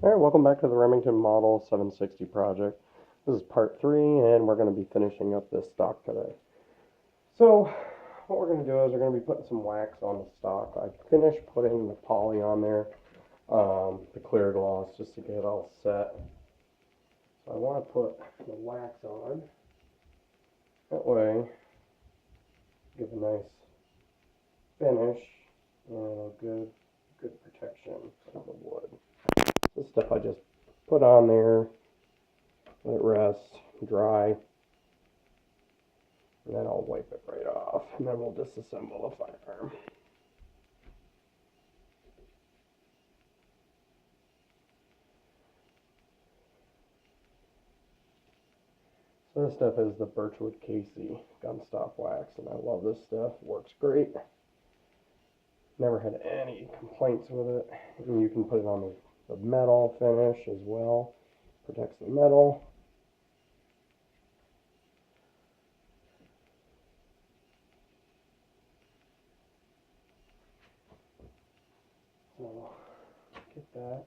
Alright, welcome back to the Remington Model 760 project. This is part 3, and we're going to be finishing up this stock today. So, what we're going to do is we're going to be putting some wax on the stock. I finished putting the poly on there, the clear gloss, just to get it all set. So I want to put the wax on. That way, give a nice finish and a good protection of the wood. This stuff I just put on there, let it rest, dry, and then I'll wipe it right off, and then we'll disassemble the firearm. So this stuff is the Birchwood Casey gun stop wax, and I love this stuff. It works great. Never had any complaints with it. And you can put it on the metal finish as well. Protects the metal. So get that.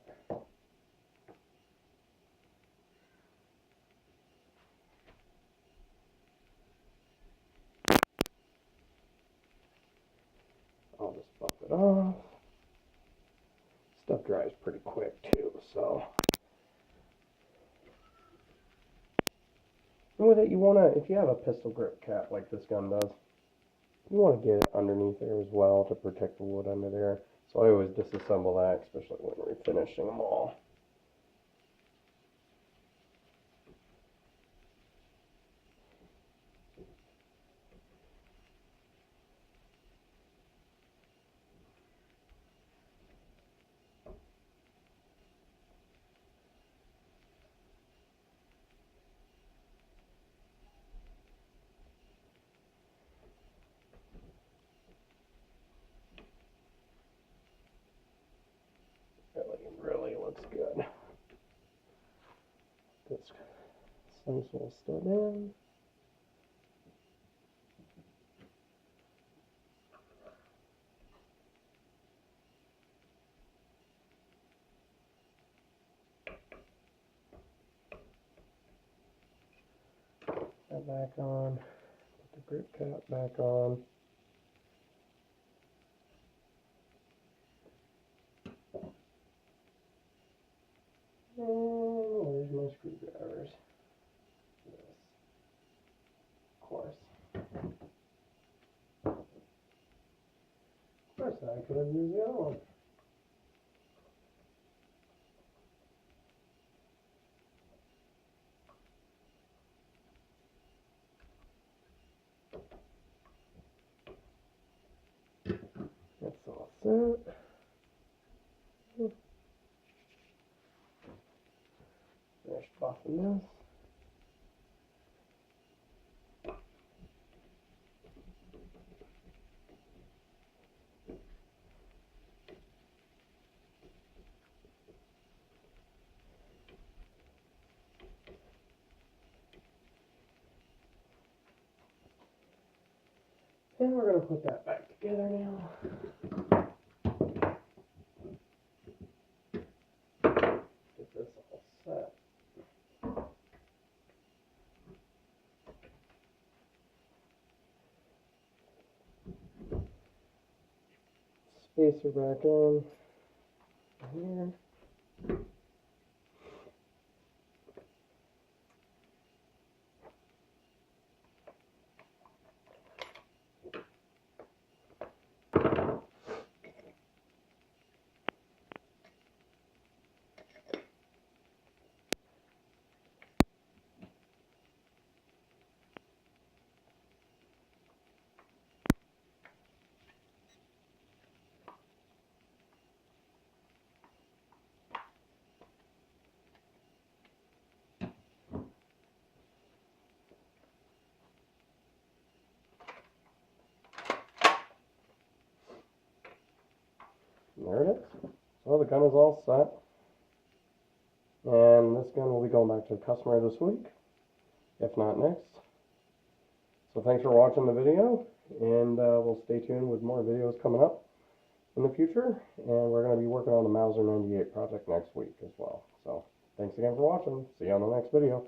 I'll just buff it off. Stuff dries pretty quick too, so. And with it, you want to, if you have a pistol grip cap like this gun does, you want to get it underneath there as well to protect the wood under there. So I always disassemble that, especially when we're finishing them all. Really looks good. This stencil stud in. That back on. Put the grip cap back on. Oh, where's my screwdrivers? Yes. Of course. Of course, I could have used the other one. That's all set. Finished buffing this. And we're going to put that back together now. Get this all set. Spacer back in. Here. There it is. So the gun is all set. And this gun will be going back to the customer this week, if not next. So thanks for watching the video, and we'll stay tuned with more videos coming up. in the future, and we're going to be working on the Mauser 98 project next week as well. So thanks again for watching. See you on the next video.